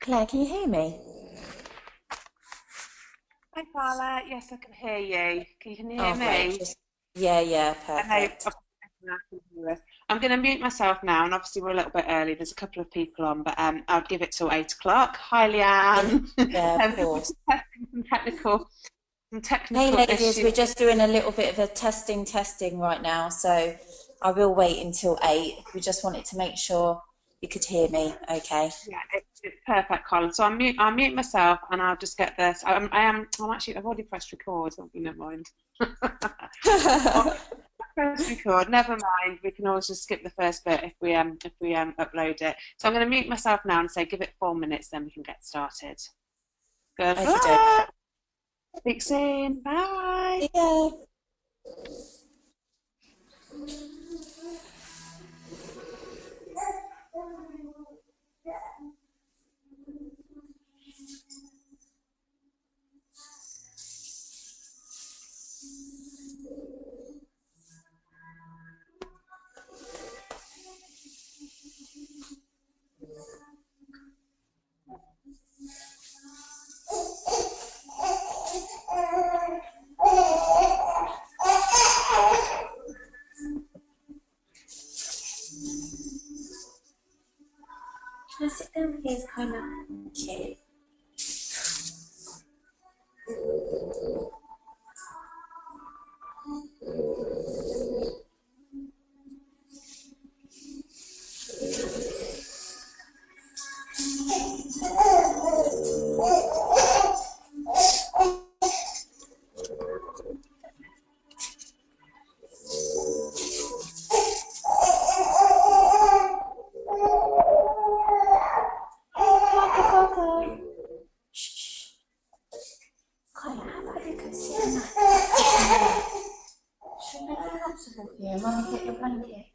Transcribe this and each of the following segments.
Claire, can you hear me? Hi Carla, yes I can hear you. Can you hear Oh, great. me? Yeah, I know perfect. I can hear us. I'm going to mute myself now, and obviously we're a little bit early. There's a couple of people on, but I'll give it till 8 o'clock. Hi Yeah, Leanne. yeah, of We're course. just testing some Hey, technical ladies, issues. we're just doing a little bit of a testing right now, so I will wait until 8. We just wanted to make sure you could hear me, okay? Yeah, it's perfect, Carla. So I'll mute myself, and I'll just get this. I've already pressed record. So never mind. Press record. Never mind. We can always just skip the first bit if we upload it. So I'm going to mute myself now and say give it 4 minutes, then we can get started. Good Okie doke. luck. Speak soon. Bye. Yeah. Can I sit down, please, Carla? Okay. Carla. Shh. Carla, how about you go sit in that? Should we make it comfortable for you? Mummy, get your blanket.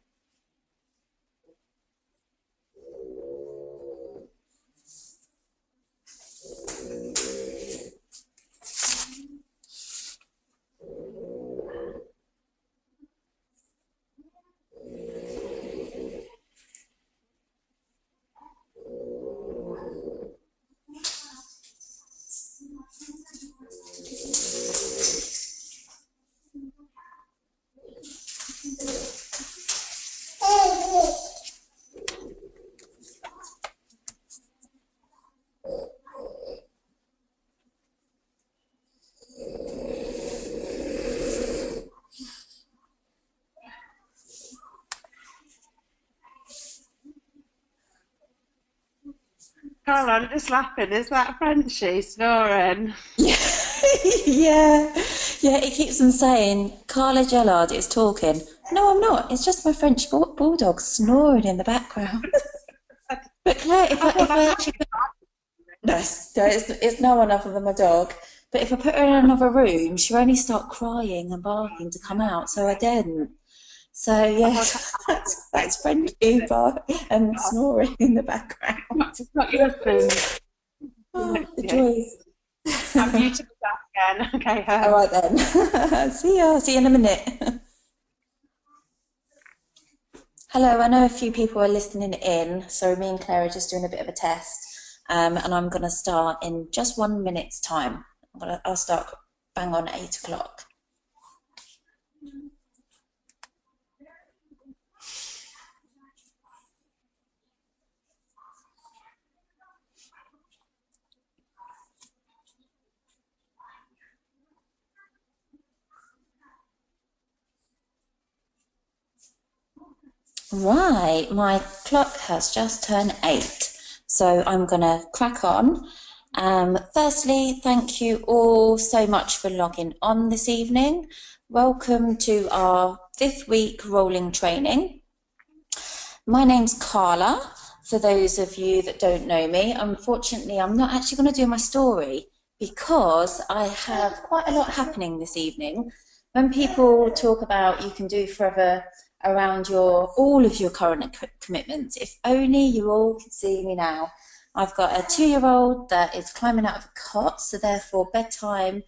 Carla, I'm just laughing. Is that Frenchie snoring? Yeah, yeah, yeah. It keeps on saying Carla Gellard is talking. No, I'm not. It's just my French bulldog snoring in the background. But Claire, if I I thought if that I might actually be put, no, it's no one other than my dog. But if I put her in another room, she'll only start crying and barking to come out. So I didn't. So I thought yes, that's Frenchie and snoring in the background. it's not your husband. Oh, the Yeah. joys. I'm muted myself again. Okay. All right then. See ya. See you in a minute. Hello, I know a few people are listening in, so me and Claire are just doing a bit of a test, and I'm going to start in just 1 minute's time. I'll start bang on 8 o'clock. Right, my clock has just turned 8, so I'm going to crack on. Firstly, thank you all so much for logging on this evening. Welcome to our 5th week rolling training. My name's Carla. For those of you that don't know me, unfortunately, I'm not actually going to do my story because I have quite a lot happening this evening. When people talk about you can do forever around all of your current commitments, if only you all could see me now. I've got a 2-year-old that is climbing out of a cot, so therefore bedtime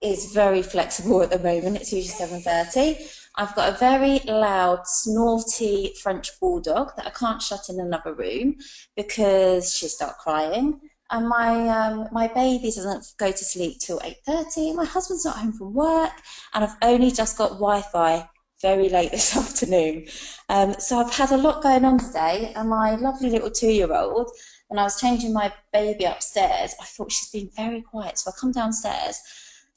is very flexible at the moment. It's usually 7:30. I've got a very loud, snorty French bulldog that I can't shut in another room because she'll start crying. And my baby doesn't go to sleep till 8:30. My husband's not home from work, and I've only just got Wi-Fi very late this afternoon. So I've had a lot going on today, and my lovely little 2-year-old, when I was changing my baby upstairs, I thought she's been very quiet. So I come downstairs.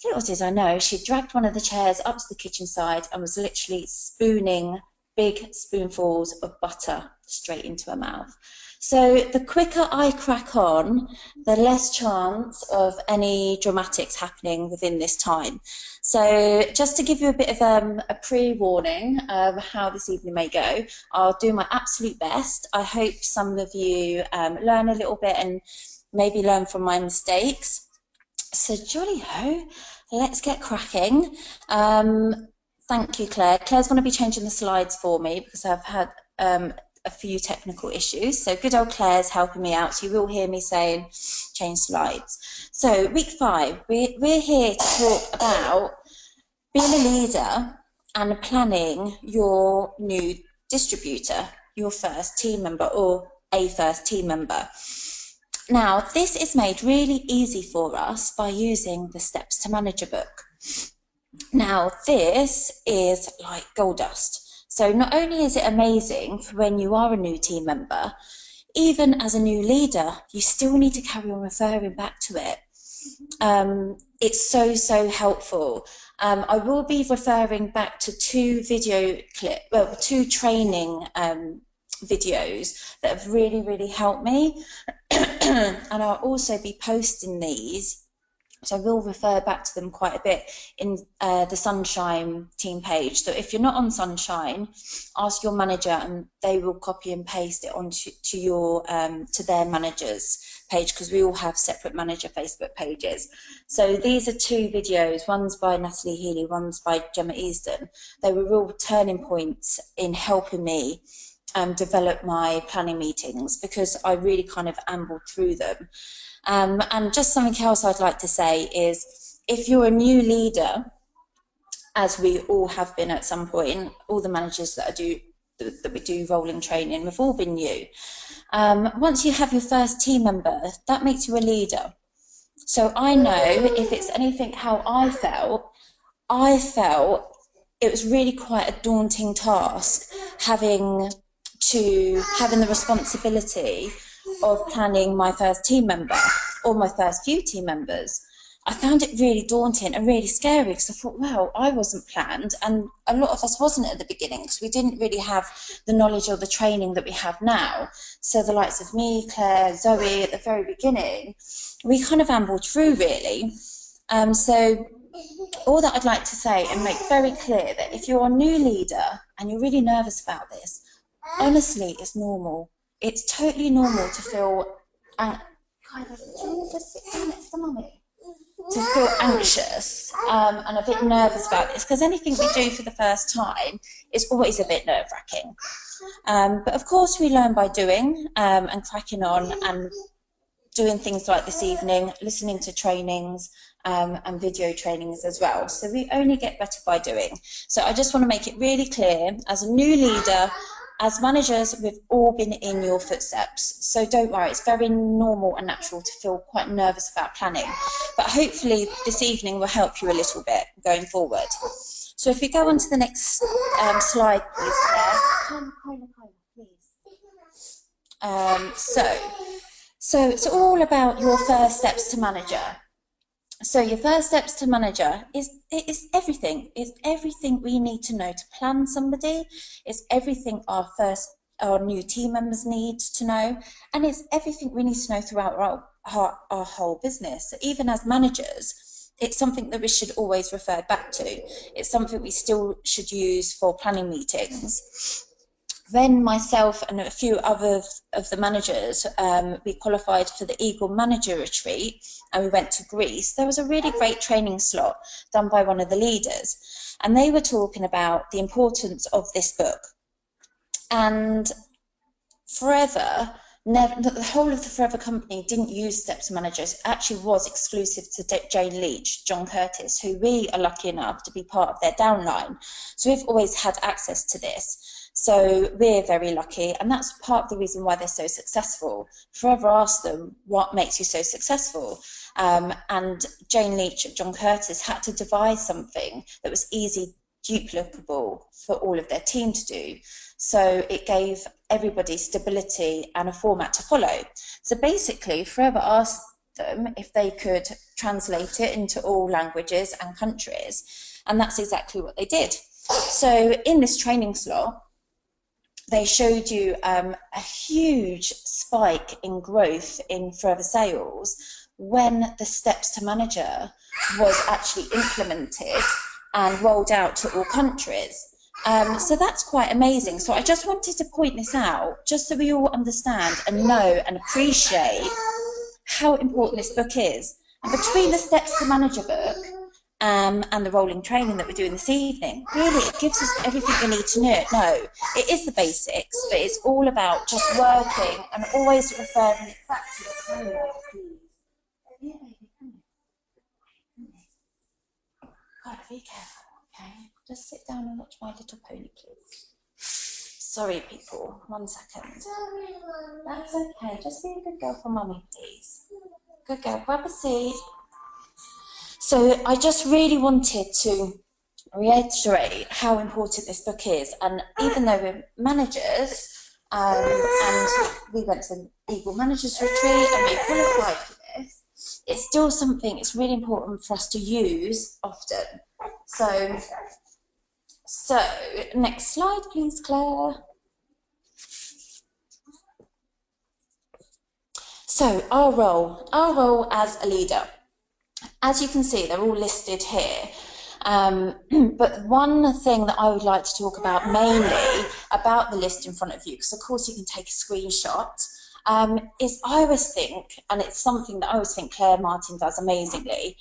Little did I know, she dragged one of the chairs up to the kitchen side and was literally spooning big spoonfuls of butter straight into her mouth. So the quicker I crack on, the less chance of any dramatics happening within this time. So just to give you a bit of a pre-warning of how this evening may go, I'll do my absolute best. I hope some of you learn a little bit and maybe learn from my mistakes. So jolly ho, let's get cracking. Thank you, Claire. Claire's going to be changing the slides for me because I've had a few technical issues. So good old Claire's helping me out. So you will hear me saying change slides. So week 5, we're here to talk about being a leader and planning your new distributor, your first team member or a first team member. Now, this is made really easy for us by using the Steps to Manager book. Now, this is like gold dust. So not only is it amazing for when you are a new team member, even as a new leader, you still need to carry on referring back to it. It's so helpful. I will be referring back to 2 training videos that have really helped me. And I'll also be posting these, so I will refer back to them quite a bit in the Sunshine team page. So if you're not on Sunshine, ask your manager and they will copy and paste it onto to their manager's page, because we all have separate manager Facebook pages. So these are 2 videos, one's by Natalie Healy, one's by Gemma Easton. They were real turning points in helping me develop my planning meetings, because I really kind of ambled through them. And just something else I'd like to say is, if you're a new leader, as we all have been at some point, all the managers that we do rolling training, we've all been new. Once you have your first team member, that makes you a leader. So I know if it's anything how I felt it was really quite a daunting task having the responsibility of planning my first team member or my first few team members. I found it really daunting and really scary, because I thought, well, I wasn't planned, and a lot of us wasn't at the beginning, because we didn't really have the knowledge or the training that we have now. So the likes of me, Claire, Zoe at the very beginning, we kind of ambled through really. So all that I'd like to say and make very clear, that if you're a new leader and you're really nervous about this, honestly, it's normal. It's totally normal to feel anxious and a bit nervous about this, because anything we do for the first time is always a bit nerve-wracking. But of course we learn by doing and cracking on and doing things like this evening, listening to trainings and video trainings as well. So we only get better by doing. So I just want to make it really clear, as a new leader, as managers, we've all been in your footsteps. So don't worry, it's very normal and natural to feel quite nervous about planning. But hopefully this evening will help you a little bit going forward. So if we go on to the next slide, please, Claire. Please. So it's all about your first steps to manager. So your first steps to manager is everything. It's everything we need to know to plan somebody. It's everything our new team members need to know, and it's everything we need to know throughout our whole business. So even as managers, it's something that we should always refer back to. It's something we still should use for planning meetings. Then myself and a few others of the managers, we qualified for the Eagle Manager Retreat, and we went to Greece. There was a really great training slot done by one of the leaders, and they were talking about the importance of this book. And forever, never, the whole of the Forever company didn't use steps managers. It actually was exclusive to Jane Leach, John Curtis, who we are lucky enough to be part of their downline. So we've always had access to this. So we're very lucky, and that's part of the reason why they're so successful. Forever asked them, what makes you so successful? And Jane Leach, John Curtis had to devise something that was easy, duplicable for all of their team to do. So it gave everybody stability and a format to follow. So basically, Forever asked them if they could translate it into all languages and countries, and that's exactly what they did. So in this training slot, they showed you a huge spike in growth in Forever sales when the Steps to Manager was actually implemented and rolled out to all countries. So that's quite amazing. So I just wanted to point this out, just so we all understand and know and appreciate how important this book is. And between the Steps to Manager book and the rolling training that we're doing this evening, really it gives us everything we need to know. It is the basics, but it's all about just working and always referring it back to the framework. Yeah, baby, God, be careful, okay? Just sit down and watch My Little Pony, please. Sorry, people, 1 second. That's okay, just be a good girl for mummy, please. Good girl, grab a seat. So I just really wanted to reiterate how important this book is. And even though we're managers, and we went to the Eagle Managers Retreat and we qualified for this, it's still something it's really important for us to use often. So next slide, please, Claire. So our role as a leader. As you can see, they're all listed here. But one thing that I would like to talk about mainly about the list in front of you, because of course you can take a screenshot, is I always think, and it's something that I always think Claire Martin does amazingly,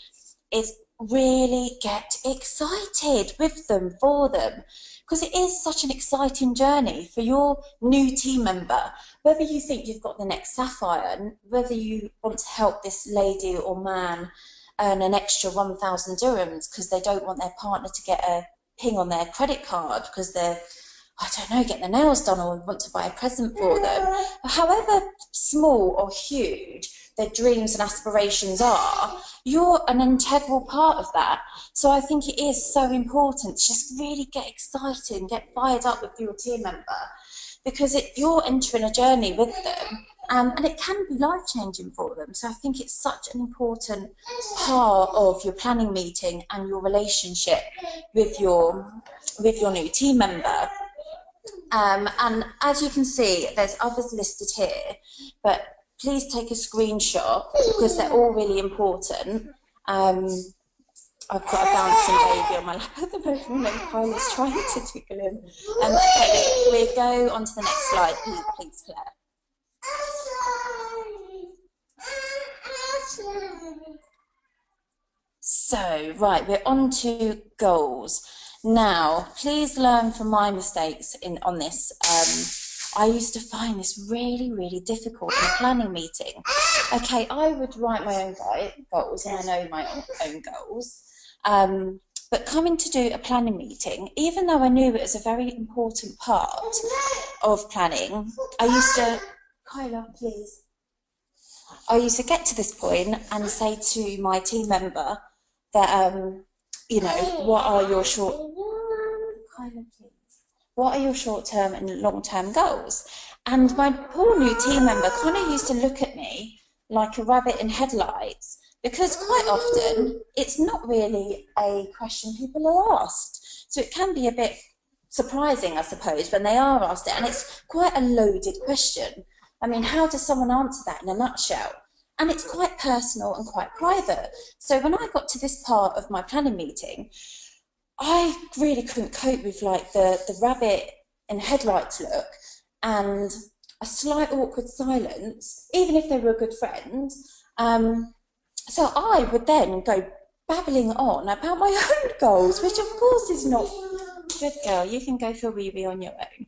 is really get excited with them, for them, because it is such an exciting journey for your new team member. Whether you think you've got the next sapphire, whether you want to help this lady or man earn an extra 1,000 dirhams because they don't want their partner to get a ping on their credit card because they're, I don't know, getting their nails done or want to buy a present for them. However small or huge their dreams and aspirations are, you're an integral part of that. So I think it is so important to just really get excited and get fired up with your team member, because you're entering a journey with them, and it can be life-changing for them. So I think it's such an important part of your planning meeting and your relationship with your new team member. And as you can see, there's others listed here, but please take a screenshot because they're all really important. I've got a bouncing baby on my lap at the moment and Carla's trying to tickle him. Okay, we go on to the next slide, please, Claire. So, right, we're on to goals. Now, please learn from my mistakes on this. I used to find this really, really difficult in a planning meeting. Okay, I would write my own goals, and I know my own goals. But coming to do a planning meeting, even though I knew it was a very important part of planning, I used to, Carla, please. I used to get to this point and say to my team member that, you know, what are your short-term and long-term goals? And my poor new team member kind of used to look at me like a rabbit in headlights, because quite often it's not really a question people are asked. So it can be a bit surprising, I suppose, when they are asked it, and it's quite a loaded question. I mean, how does someone answer that in a nutshell? And it's quite personal and quite private. So when I got to this part of my planning meeting, I really couldn't cope with like the rabbit in headlights look and a slight awkward silence, even if they were a good friend. So I would then go babbling on about my own goals, which of course is not good, girl. You can go for a wee wee on your own.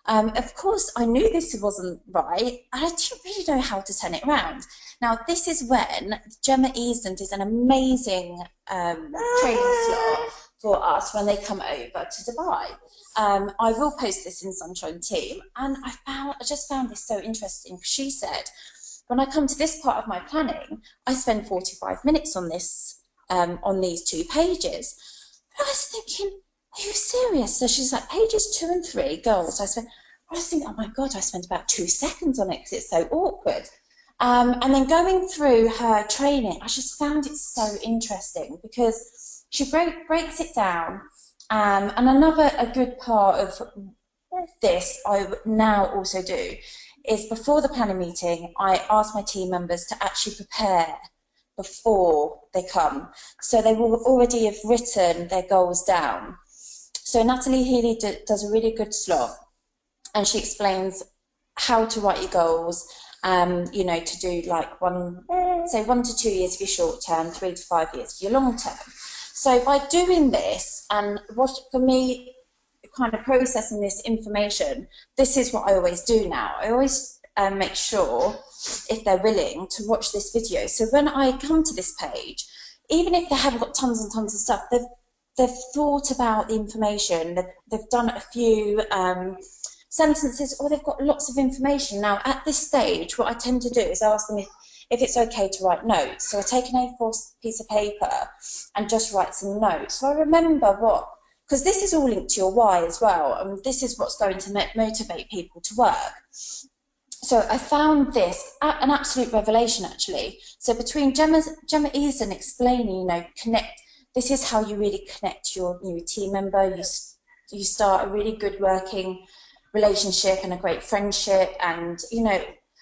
Of course, I knew this wasn't right. I didn't really know how to turn it around. Now, this is when Gemma Easton is an amazing training slot for us when they come over to Dubai. I will post this in Sunshine Team, and I just found this so interesting. She said, when I come to this part of my planning, I spend 45 minutes on this, on these 2 pages. But I was thinking, are you serious? So she's like, pages 2 and 3, goals. I was thinking, oh my God, I spent about 2 seconds on it because it's so awkward. And then going through her training, I just found it so interesting because she breaks it down. And a good part of this I now also do is before the planning meeting, I ask my team members to actually prepare before they come. So they will already have written their goals down. So Natalie Healy does a really good slot, and she explains how to write your goals, you know, to do like 1 to 2 years for your short term, 3 to 5 years for your long term. So by doing this, and what for me, kind of processing this information, this is what I always do now. I always make sure, if they're willing, to watch this video. So when I come to this page, even if they haven't got tons and tons of stuff, they've thought about the information, they've done a few sentences, or they've got lots of information. Now, at this stage, what I tend to do is ask them if it's okay to write notes. So I take an A4 piece of paper and just write some notes. So I remember because this is all linked to your why as well, and this is what's going to motivate people to work. So I found this an absolute revelation, actually. So between Gemma Easton explaining, you know, this is how you really connect your new team member. You start a really good working relationship and a great friendship, and, you know,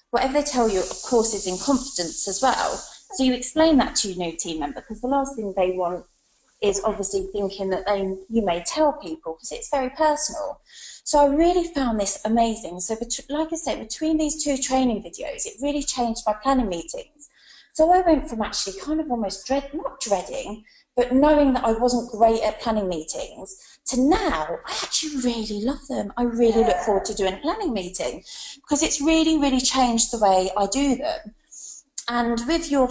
whatever they tell you, of course, is in confidence as well. So you explain that to your new team member, because the last thing they want is obviously thinking that you may tell people, because it's very personal. So I really found this amazing. So like I say, between these 2 training videos, it really changed my planning meetings. So I went from actually kind of almost not dreading, but knowing that I wasn't great at planning meetings, to now I actually really love them. I really look forward to doing a planning meeting, because it's really, really changed the way I do them. And with your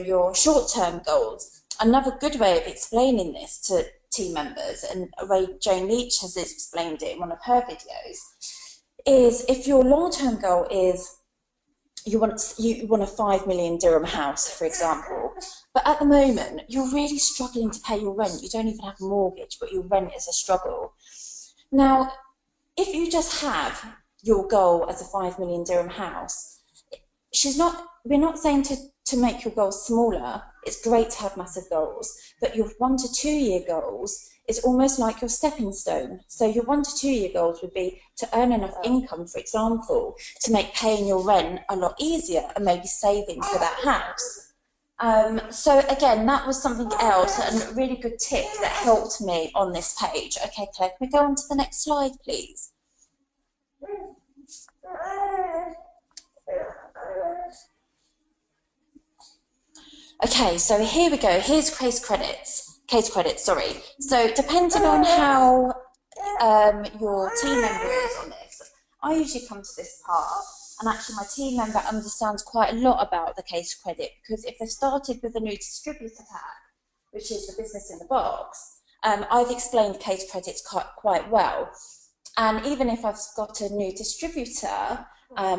your short-term goals, another good way of explaining this to team members, and a way Joan Leach has explained it in one of her videos, is if your long-term goal is you want a 5 million dirham house, for example, but at the moment you're really struggling to pay your rent. You don't even have a mortgage, but your rent is a struggle. Now, if you just have your goal as a 5 million dirham house, we're not saying to make your goals smaller. It's great to have massive goals, but your 1 to 2 year goals is almost like your stepping stone. So your 1 to 2 year goals would be to earn enough income, for example, to make paying your rent a lot easier, and maybe saving for that house. So again, that was something else, and a really good tip that helped me on this page. Okay, Claire, can we go on to the next slide, please? Okay, so here we go. Here's case credits, sorry. So depending on how your team member is on this, I usually come to this part, and actually my team member understands quite a lot about the case credit, because if they've started with a new distributor pack, which is the business in the box, I've explained case credits quite well. And even if I've got a new distributor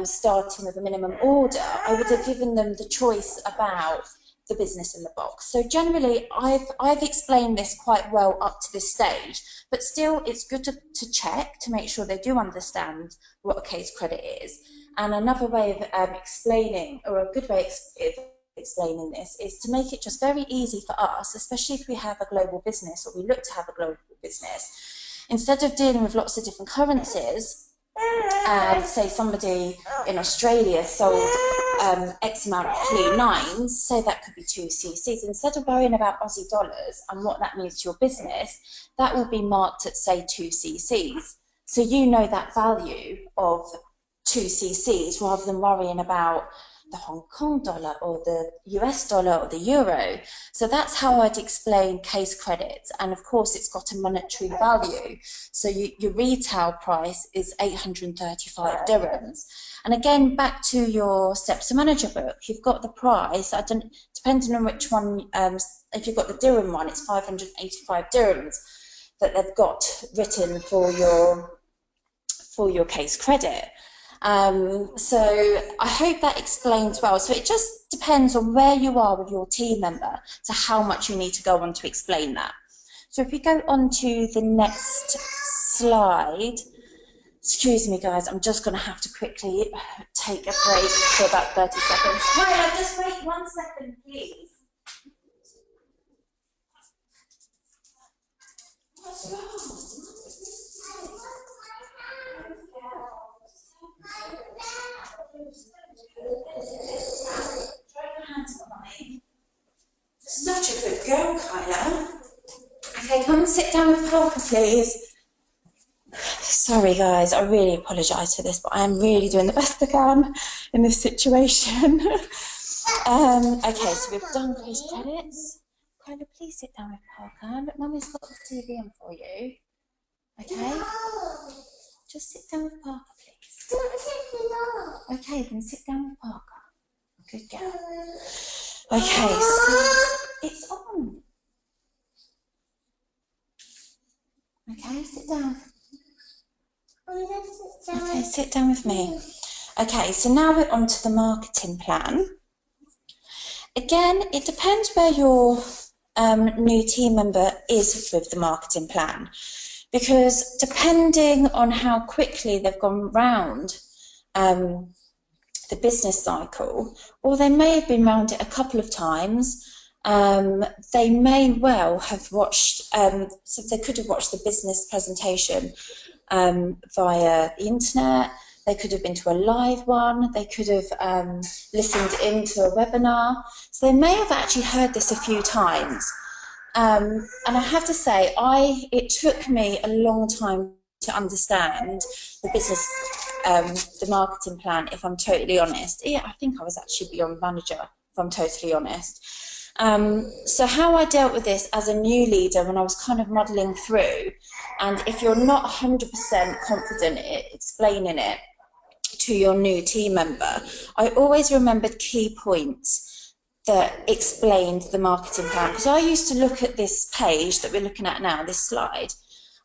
starting with a minimum order, I would have given them the choice about the business in the box. So generally, I've explained this quite well up to this stage, but still it's good to check to make sure they do understand what a case credit is. And another way of explaining, or a good way of explaining this, is to make it just very easy for us, especially if we have a global business, or we look to have a global business. Instead of dealing with lots of different currencies, say somebody in Australia sold X amount of clean nines, say that could be 2 cc's. Instead of worrying about Aussie dollars and what that means to your business, that will be marked at, say, 2 cc's. So you know that value of 2 cc's, rather than worrying about the Hong Kong dollar or the US dollar or the euro. So that's how I'd explain case credits. And of course, it's got a monetary value. So your retail price is 835 dirhams. And again, back to your Steps to Manager book, you've got the price. Depending on which one, if you've got the dirham one, it's 585 dirhams that they've got written for your case credit. So I hope that explains well. So it just depends on where you are with your team member to how much you need to go on to explain that. So if we go on to the next slide, excuse me guys, I'm just going to have to quickly take a break for about 30 seconds. Carla, just wait 1 second, please. What's wrong? Such a good girl, Carla. Okay, come and sit down with Parker, please. Sorry, guys, I really apologise for this, but I am really doing the best I can in this situation. Okay, so we've done case credits. Carla, please sit down with Parker. Look, Mummy's got the TV on for you. Okay? Just sit down with Parker, please. Okay, then sit down with Parker. Good girl. Okay, so it's on. Okay, sit down. Okay, sit down with me. Okay, so now we're on to the marketing plan. Again, it depends where your new team member is with the marketing plan, because depending on how quickly they've gone round the business cycle, or they may have been round it a couple of times, they may well have watched, so they could have watched the business presentation via the internet, they could have been to a live one, they could have listened into a webinar, so they may have actually heard this a few times. And I have to say, it took me a long time to understand the business, the marketing plan, if I'm totally honest. Yeah, I think I was actually beyond manager, if I'm totally honest. So how I dealt with this as a new leader when I was kind of muddling through, and if you're not 100% confident in explaining it to your new team member, I always remembered key points that explained the marketing plan. Because I used to look at this page that we're looking at now, this slide,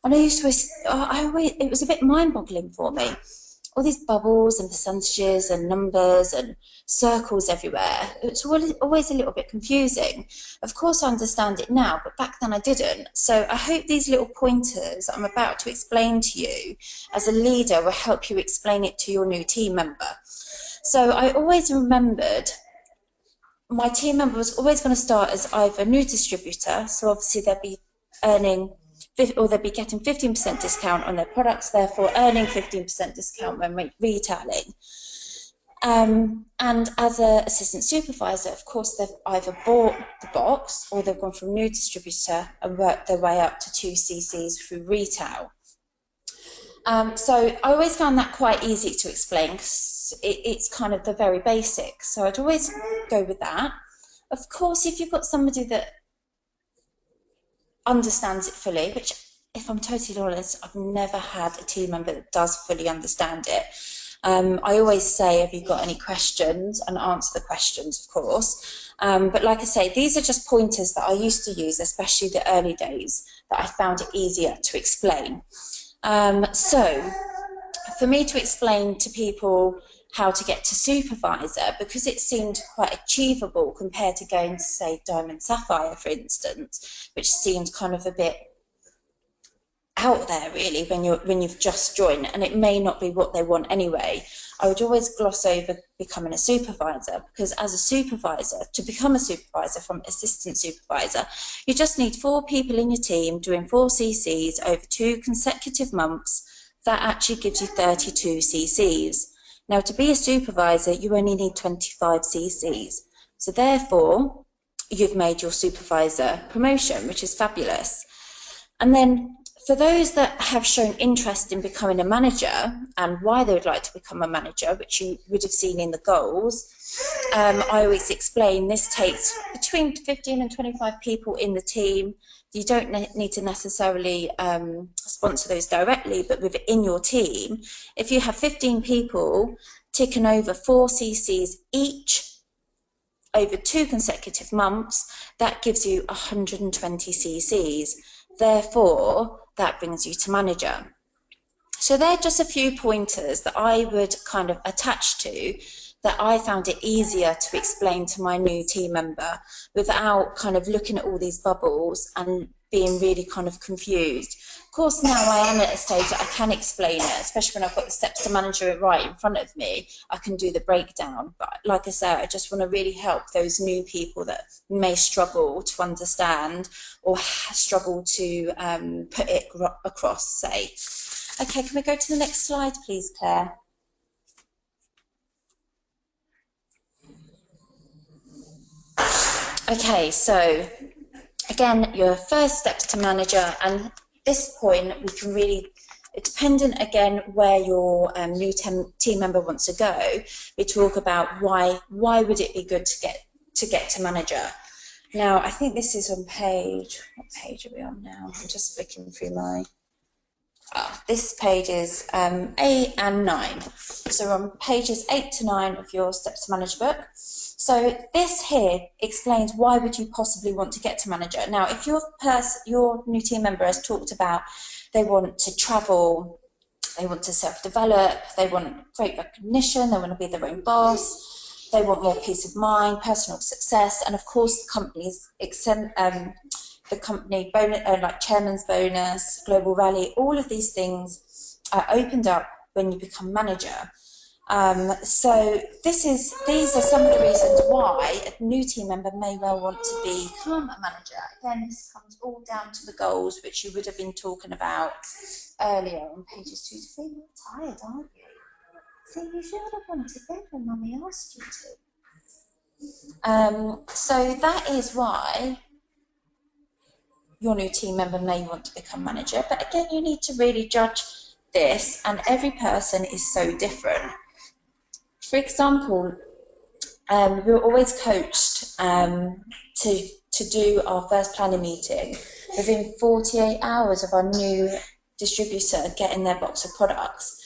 and it was a bit mind-boggling for me. All these bubbles and percentages and numbers and circles everywhere. It's always a little bit confusing. Of course, I understand it now, but back then I didn't. So I hope these little pointers I'm about to explain to you as a leader will help you explain it to your new team member. So I always remembered my team member was always going to start as either a new distributor, so obviously they'd be earning, or they'd be getting 15% discount on their products, therefore earning 15% discount when retailing. And as an assistant supervisor, of course, they've either bought the box or they've gone from new distributor and worked their way up to 2 CCs through retail. So I always found that quite easy to explain because it's kind of the very basics. So I'd always go with that. Of course, if you've got somebody that understands it fully, which, if I'm totally honest, I've never had a team member that does fully understand it. I always say, have you got any questions, and answer the questions, of course. But like I say, these are just pointers that I used to use, especially the early days, that I found it easier to explain. So for me to explain to people how to get to supervisor, because it seemed quite achievable compared to going to, say, Diamond Sapphire, for instance, which seemed kind of a bit out there really when you've just joined, and it may not be what they want anyway. I would always gloss over becoming a supervisor, because as a supervisor, to become a supervisor from assistant supervisor, you just need 4 people in your team doing 4 CCs over 2 consecutive months. That actually gives you 32 CCs. Now, to be a supervisor, you only need 25 CCs. So therefore, you've made your supervisor promotion, which is fabulous. And then For those that have shown interest in becoming a manager and why they would like to become a manager, which you would have seen in the goals, I always explain this takes between 15 and 25 people in the team. You don't need to necessarily sponsor those directly, but within your team, if you have 15 people ticking over 4 CCs each over 2 consecutive months, that gives you 120 CCs. Therefore, that brings you to manager. So they're just a few pointers that I would kind of attach to, that I found it easier to explain to my new team member without kind of looking at all these bubbles and being really kind of confused. Of course, now I am at a stage that I can explain it, especially when I've got the steps to manager it right in front of me. I can do the breakdown. But like I said, I just want to really help those new people that may struggle to understand or struggle to put it across, say. Okay, can we go to the next slide, please, Claire? Okay, so again, your first steps to manager, and at this point we can really, it's dependent again where your new team member wants to go. We talk about why would it be good to get to manager. Now, I think this is on page, what page are we on now? I'm just flicking through my, this page is 8 and 9. So on pages 8 to 9 of your steps to manager book. So this here explains why would you possibly want to get to manager. Now, if your new team member has talked about they want to travel, they want to self-develop, they want great recognition, they want to be their own boss, they want more peace of mind, personal success, and of course the company bonus, like chairman's bonus, global rally, all of these things are opened up when you become manager. So these are some of the reasons why a new team member may well want to become a manager. Again, this comes all down to the goals, which you would have been talking about earlier on pages 2 to 3. You're tired, aren't you? So you should have gone to bed when Mummy asked you to. So that is why your new team member may want to become manager. But again, you need to really judge this, and every person is so different. For example, we were always coached to do our first planning meeting within 48 hours of our new distributor getting their box of products.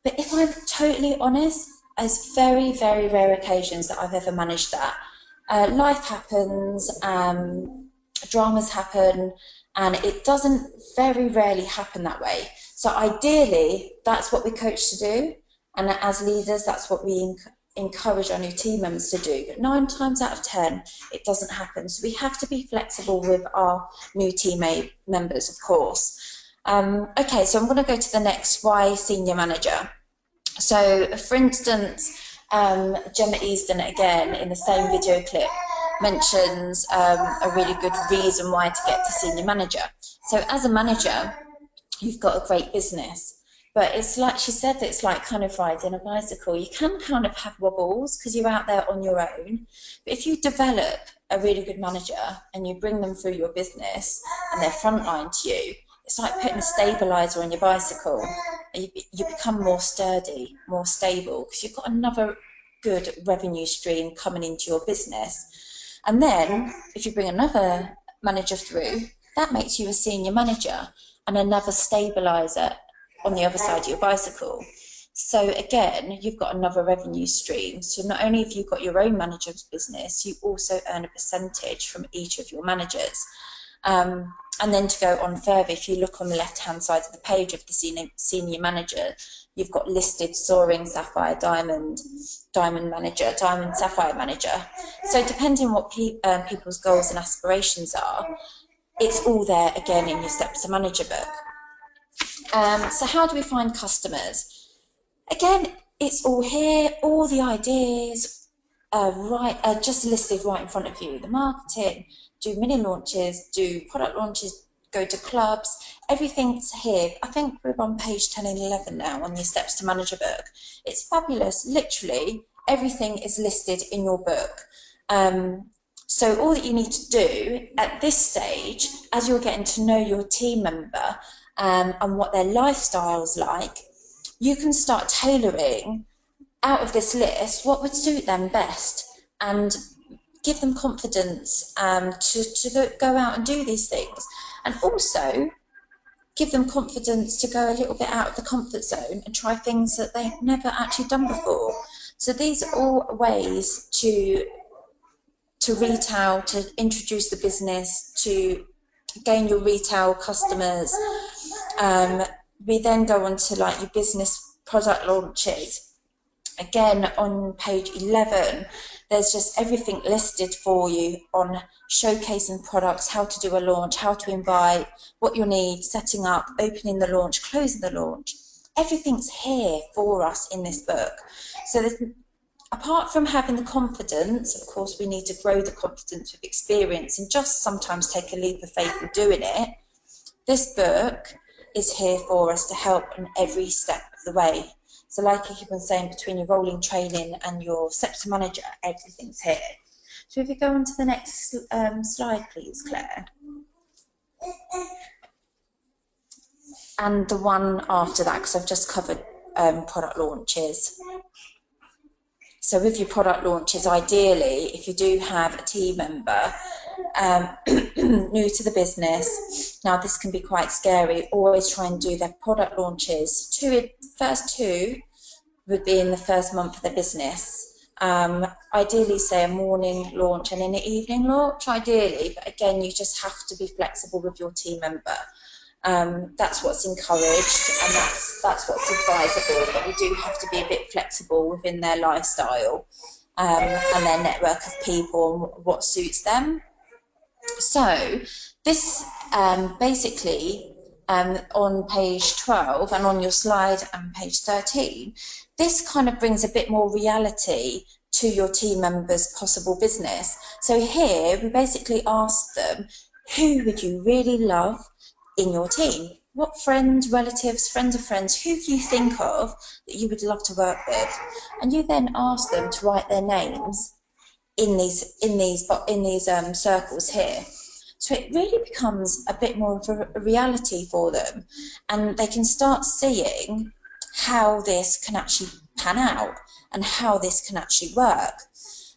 But if I'm totally honest, there's very, very rare occasions that I've ever managed that. Life happens, dramas happen, and it doesn't very rarely happen that way. So ideally, that's what we coach to do. And as leaders, that's what we encourage our new team members to do. But 9 times out of 10, it doesn't happen. So we have to be flexible with our new team members, of course. Okay, so I'm going to go to the next, why senior manager. So, for instance, Gemma Easton, again, in the same video clip, mentions a really good reason why to get to senior manager. So as a manager, you've got a great business. But it's like she said, it's like kind of riding a bicycle. You can kind of have wobbles because you're out there on your own. But if you develop a really good manager and you bring them through your business and they're frontline to you, it's like putting a stabilizer on your bicycle. You become more sturdy, more stable, because you've got another good revenue stream coming into your business. And then if you bring another manager through, that makes you a senior manager and another stabilizer on the other side of your bicycle. So again, you've got another revenue stream. So not only have you got your own manager's business, you also earn a percentage from each of your managers. And then to go on further, if you look on the left-hand side of the page of the senior manager, you've got listed soaring, sapphire, diamond manager, diamond, sapphire manager. So depending on what people's goals and aspirations are, it's all there again in your steps to manager book. So how do we find customers? Again, it's all here, all the ideas are just listed right in front of you. The marketing, do mini launches, do product launches, go to clubs, everything's here. I think we're on page 10 and 11 now on your steps to manager book. It's fabulous, literally everything is listed in your book. So all that you need to do at this stage, as you're getting to know your team member and what their lifestyle's like, you can start tailoring out of this list what would suit them best and give them confidence to go out and do these things, and also give them confidence to go a little bit out of the comfort zone and try things that they've never actually done before. So these are all ways to retail, to introduce the business, to gain your retail customers. We then go on to like your business product launches. Again, on page 11, there's just everything listed for you on showcasing products, how to do a launch, how to invite, what you'll need, setting up, opening the launch, closing the launch. Everything's here for us in this book. So apart from having the confidence, of course, we need to grow the confidence with experience and just sometimes take a leap of faith in doing it. This book is here for us to help in every step of the way. So like I keep on saying, between your rolling training and your steps to manager, everything's here. So if you go on to the next slide, please, Claire. And the one after that, because I've just covered product launches. So with your product launches, ideally, if you do have a team member new to the business, now this can be quite scary, always try and do their product launches. First two would be in the first month of the business. Ideally, say a morning launch and an evening launch, ideally, but again, you just have to be flexible with your team member. That's what's encouraged and that's what's advisable, but we do have to be a bit flexible within their lifestyle and their network of people and what suits them. So this basically on page 12 and on your slide and page 13, this kind of brings a bit more reality to your team members' possible business. So here we basically ask them, who would you really love in your team? What friends, relatives, friends of friends, who do you think of that you would love to work with? And you then ask them to write their names in these circles here. So it really becomes a bit more of a reality for them, and they can start seeing how this can actually pan out and how this can actually work.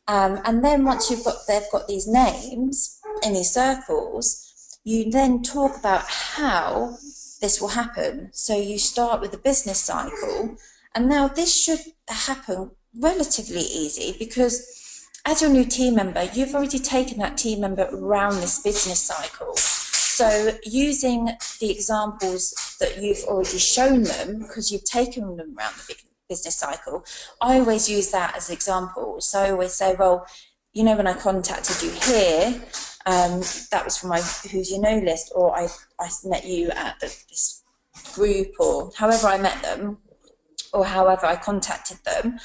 And then once they've got these names in these circles, you then talk about how this will happen. So you start with the business cycle, and now this should happen relatively easy because as your new team member, you've already taken that team member around this business cycle. So using the examples that you've already shown them, because you've taken them around the business cycle, I always use that as examples. So I always say, well, you know, when I contacted you here, that was from my Who's Your Know list, or I met you at this group, or however I met them, or however I contacted them.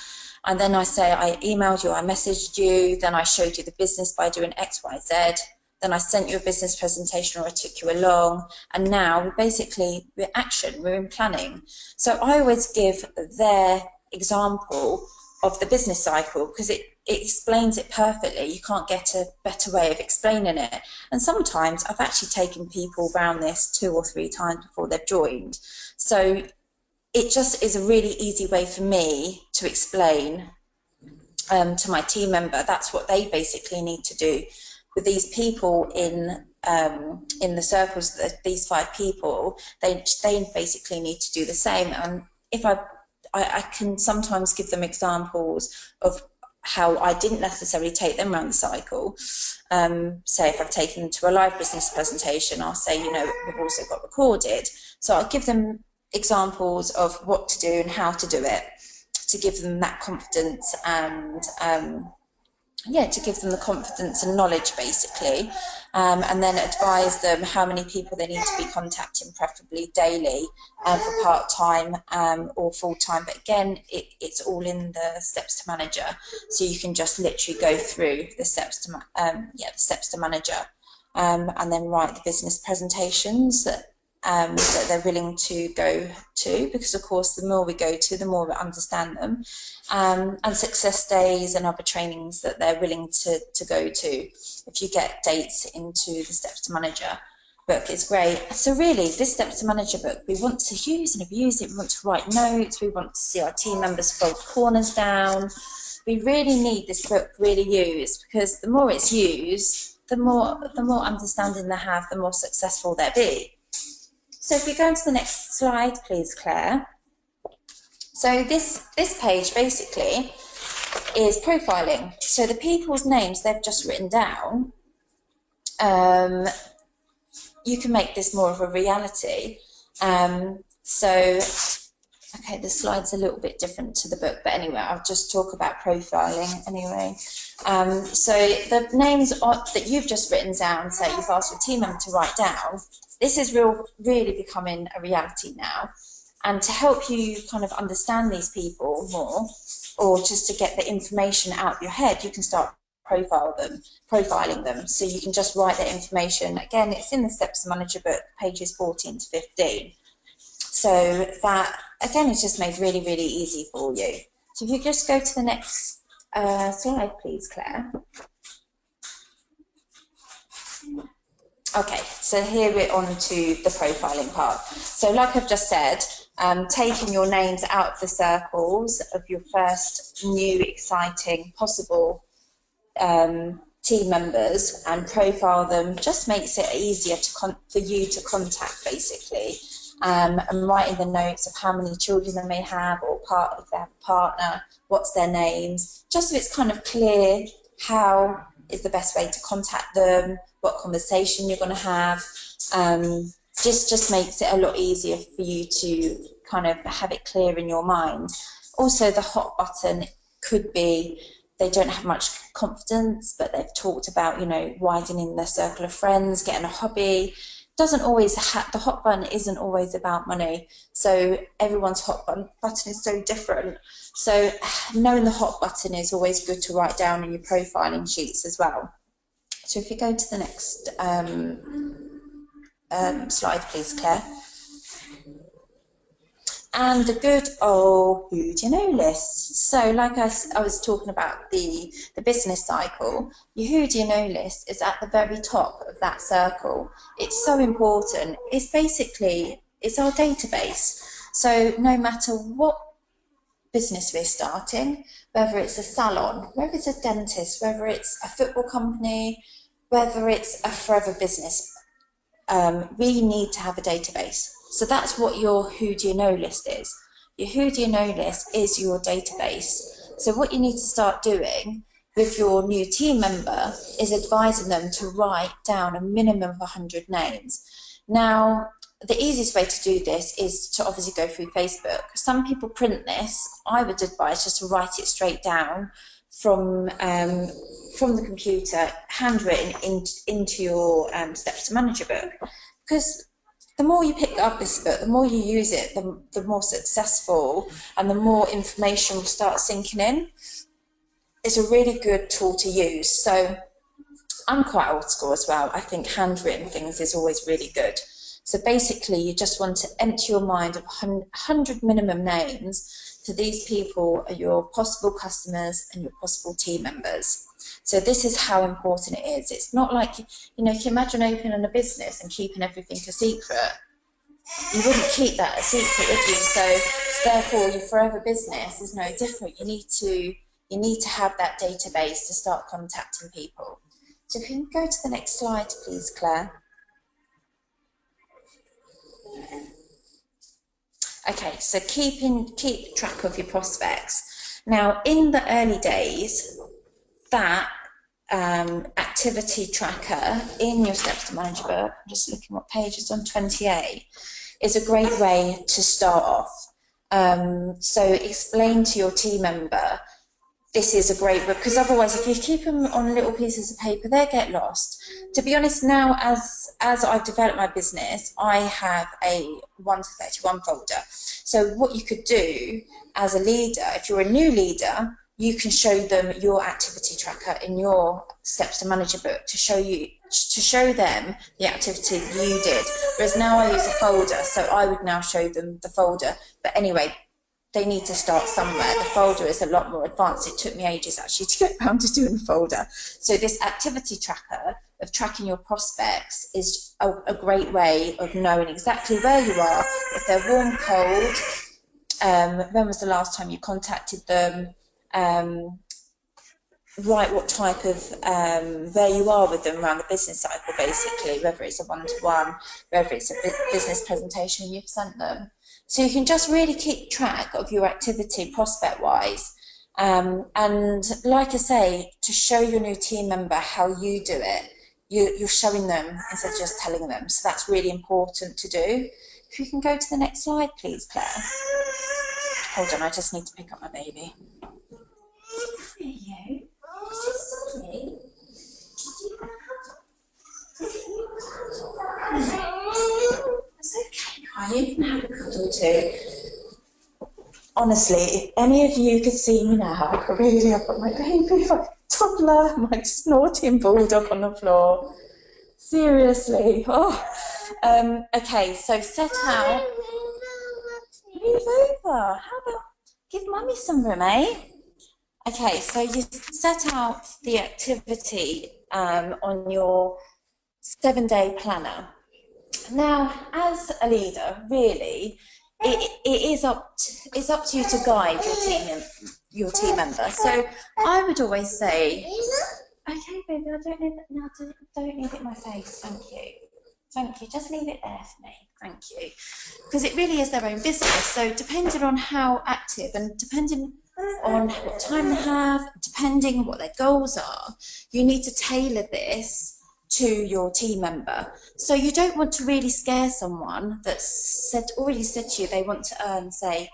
And then I say, I emailed you, I messaged you, then I showed you the business by doing X, Y, Z. Then I sent you a business presentation, or I took you along. And now we're action, we're in planning. So I always give their example of the business cycle because it explains it perfectly. You can't get a better way of explaining it. And sometimes I've actually taken people around this 2 or 3 times before they've joined. So it just is a really easy way for me to explain to my team member. That's what they basically need to do. With these people in the circles, these 5 people, they basically need to do the same. And if I can sometimes give them examples of how I didn't necessarily take them around the cycle. Say if I've taken them to a live business presentation, I'll say, you know, we've also got recorded. So I'll give them examples of what to do and how to do it, to give them that confidence and to give them the confidence and knowledge basically, and then advise them how many people they need to be contacting, preferably daily, for part-time or full-time. But again, it's all in the steps to manager, so you can just literally go through the steps to manager, and then write the business presentations that they're willing to go to, because of course the more we go to, the more we understand them, and success days and other trainings that they're willing to go to if you get dates into the steps to manager. book is great. So really, this Steps to Manager book, we want to use and abuse it. We want to write notes. We want to see our team members fold corners down. We really need this book really used, because the more it's used, the more understanding they have, the more successful they'll be. So if we go on to the next slide, please, Claire. So this page basically is profiling. So the people's names they've just written down, you can make this more of a reality. So, okay, the slide's a little bit different to the book, but anyway, I'll just talk about profiling anyway. So the names that you've just written down, so you've asked your team member to write down, this is really becoming a reality now. And to help you kind of understand these people more, or just to get the information out of your head, you can start profiling them. So you can just write their information. Again, it's in the Steps to Manager book, pages 14 to 15. So that, again, is just made really, really easy for you. So if you just go to the next slide, please, Claire. Okay, so here we're on to the profiling part. So like I've just said, taking your names out of the circles of your first new, exciting, possible team members and profile them just makes it easier for you to contact, basically. And writing the notes of how many children they may have, or if they have a partner, what's their names, just so it's kind of clear how is the best way to contact them, what conversation you're going to have. Just makes it a lot easier for you to kind of have it clear in your mind. Also, the hot button could be they don't have much confidence, but they've talked about, you know, widening their circle of friends, getting a hobby. Doesn't always the hot button isn't always about money. So everyone's hot button is so different. So knowing the hot button is always good to write down in your profiling sheets as well. So if you go to the next slide, please, Claire. And the good old who do you know list. So like I was talking about the business cycle, your who do you know list is at the very top of that circle. It's so important. It's basically, it's our database. So no matter what business we're starting, whether it's a salon, whether it's a dentist, whether it's a football company, whether it's a forever business, we need to have a database. So that's what your who do you know list is. Your who do you know list is your database. So what you need to start doing with your new team member is advising them to write down a minimum of 100 names. Now, the easiest way to do this is to obviously go through Facebook. Some people print this. I would advise just to write it straight down from the computer, handwritten into your Steps to Manager book, because the more you pick up this book, the more you use it, the more successful and the more information will start sinking in. It's a really good tool to use. So I'm quite old school as well. I think handwritten things is always really good. So basically, you just want to empty your mind of 100 minimum names to these people, are your possible customers and your possible team members. So this is how important it is. It's not like, you know, if you imagine opening a business and keeping everything a secret, you wouldn't keep that a secret, would you? So therefore, your forever business is no different. You need to have that database to start contacting people. So if you can go to the next slide, please, Claire. Okay, so keep track of your prospects. Now, in the early days, that activity tracker in your Steps to Manager book, I'm just looking what page it's on, 28, is a great way to start off. So explain to your team member, this is a great book, because otherwise if you keep them on little pieces of paper, they get lost. To be honest, now as I've developed my business, I have a 1 to 31 folder. So what you could do as a leader, if you're a new leader, you can show them your activity tracker in your Steps to Manager book to show them the activity you did. Whereas now I use a folder, so I would now show them the folder. But anyway, they need to start somewhere. The folder is a lot more advanced. It took me ages actually to get around to doing the folder. So this activity tracker of tracking your prospects is a great way of knowing exactly where you are, if they're warm, cold, when was the last time you contacted them, what type of, where you are with them around the business cycle, basically, whether it's a one-to-one, whether it's a business presentation you've sent them. So you can just really keep track of your activity prospect-wise. And like I say, to show your new team member how you do it, you're showing them instead of just telling them. So that's really important to do. If you can go to the next slide, please, Claire. Hold on, I just need to pick up my baby. There you go. Sorry. It's okay, Kai, you can have a cuddle too. Honestly, if any of you could see me now, really, I've got my baby, my toddler, my snorting bulldog on the floor. Seriously. Oh. Okay, so set out. Move over. How about give mummy some room, eh? Okay, so you set out the activity on your 7-day planner. Now, as a leader, really, it is up to you to guide your team member. So I would always say, okay, baby, I don't need it now. Don't need it in my face. Thank you. Thank you. Just leave it there for me. Thank you. Because it really is their own business. So depending on how active and depending on what time they have, depending on what their goals are, you need to tailor this to your team member. So you don't want to really scare someone that's already said to you they want to earn, say,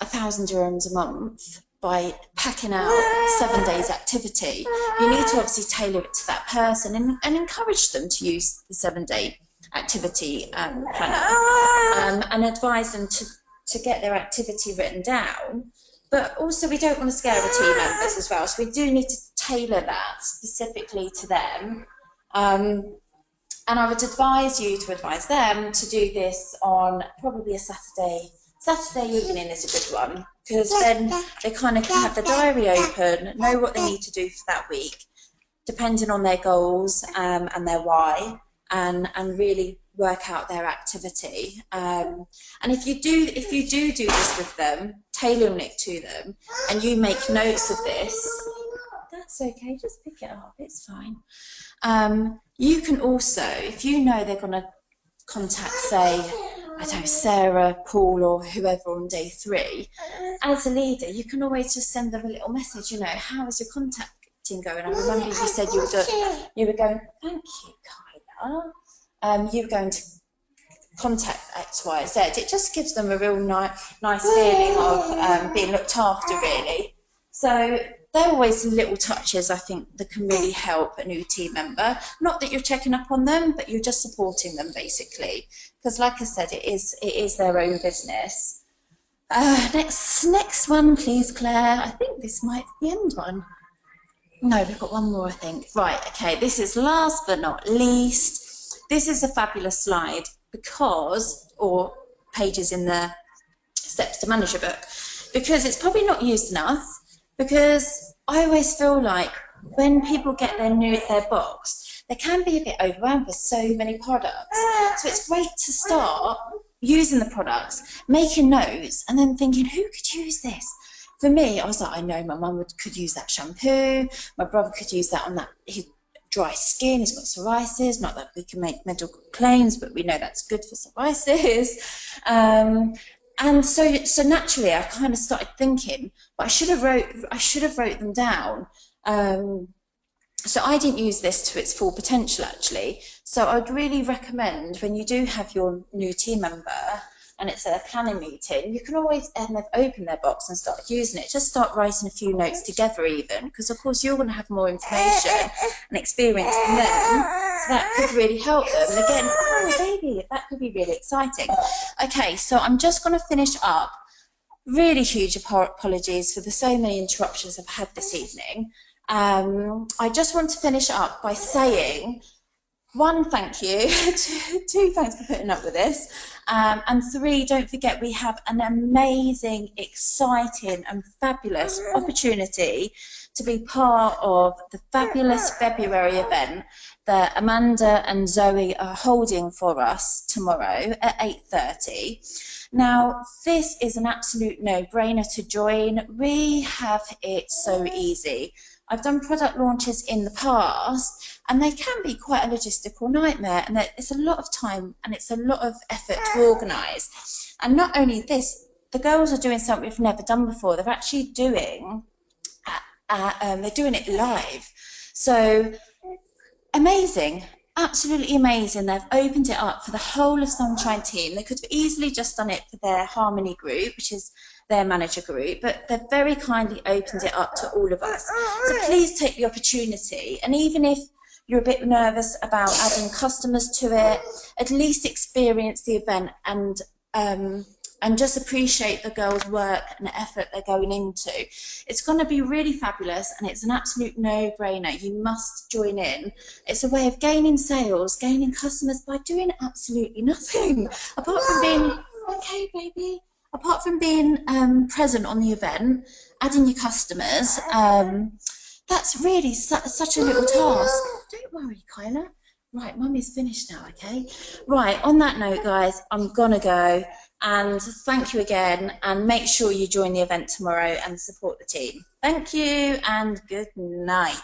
1,000 dirhams a month by packing out 7 days activity. You need to obviously tailor it to that person and encourage them to use the 7-day activity planner and advise them to get their activity written down. But also we don't want to scare the team members as well, so we do need to tailor that specifically to them. And I would advise you to advise them to do this on probably a Saturday. Saturday evening is a good one, because then they kind of can have the diary open, know what they need to do for that week, depending on their goals and their why, and really work out their activity. And if you do this with them, tailoring it to them, and you make notes of this, that's okay, just pick it up, it's fine. You can also, if you know they're going to contact, say, I don't know, Sarah, Paul, or whoever on day 3, as a leader, you can always just send them a little message, you know, how is your contacting going? I remember you said you were going, thank you, Carla. You were going to contact X, Y, Z. It just gives them a real nice feeling of being looked after, really. So they're always little touches, I think, that can really help a new team member. Not that you're checking up on them, but you're just supporting them, basically. Because, like I said, it is their own business. Next one, please, Claire. I think this might be the end one. No, we've got one more, I think. Right, okay, this is last but not least. This is a fabulous slide or pages in the Steps to Manager book, because it's probably not used enough. Because I always feel like when people get their box, they can be a bit overwhelmed with so many products. So it's great to start using the products, making notes, and then thinking, who could use this? For me, I was like, I know my mum could use that shampoo, my brother could use that on that dry skin, he's got psoriasis, not that we can make medical claims, but we know that's good for psoriasis. And so naturally, I kind of started thinking, but I should have wrote them down. So I didn't use this to its full potential, actually. So I'd really recommend, when you do have your new team member and it's a planning meeting, you can always, and they've opened their box and started using it, just start writing a few notes together even, because of course you're going to have more information and experience than them, so that could really help them. And again, oh baby, that could be really exciting. Okay, so I'm just going to finish up. Really huge apologies for the so many interruptions I've had this evening. I just want to finish up by saying, one, thank you. Two, thanks for putting up with this. And three, don't forget we have an amazing, exciting and fabulous opportunity to be part of the fabulous February event that Amanda and Zoe are holding for us tomorrow at 8:30. Now, this is an absolute no-brainer to join. We have it so easy. I've done product launches in the past and they can be quite a logistical nightmare, and it's a lot of time and it's a lot of effort to organise. And not only this, the girls are doing something we've never done before. They're actually doing they're doing it live. So amazing, absolutely amazing. They've opened it up for the whole of Sunshine team. They could have easily just done it for their Harmony group, which is their manager group, but they've very kindly opened it up to all of us. So please take the opportunity, and even if you're a bit nervous about adding customers to it, at least experience the event and just appreciate the girls' work and effort they're going into. It's going to be really fabulous, and it's an absolute no-brainer. You must join in. It's a way of gaining sales, gaining customers by doing absolutely nothing, apart from being, okay, baby, apart from being present on the event, adding your customers. That's really such a little task. Don't worry, Kyla. Right, Mummy's finished now, okay? Right, on that note, guys, I'm gonna go, and thank you again, and make sure you join the event tomorrow and support the team. Thank you, and good night.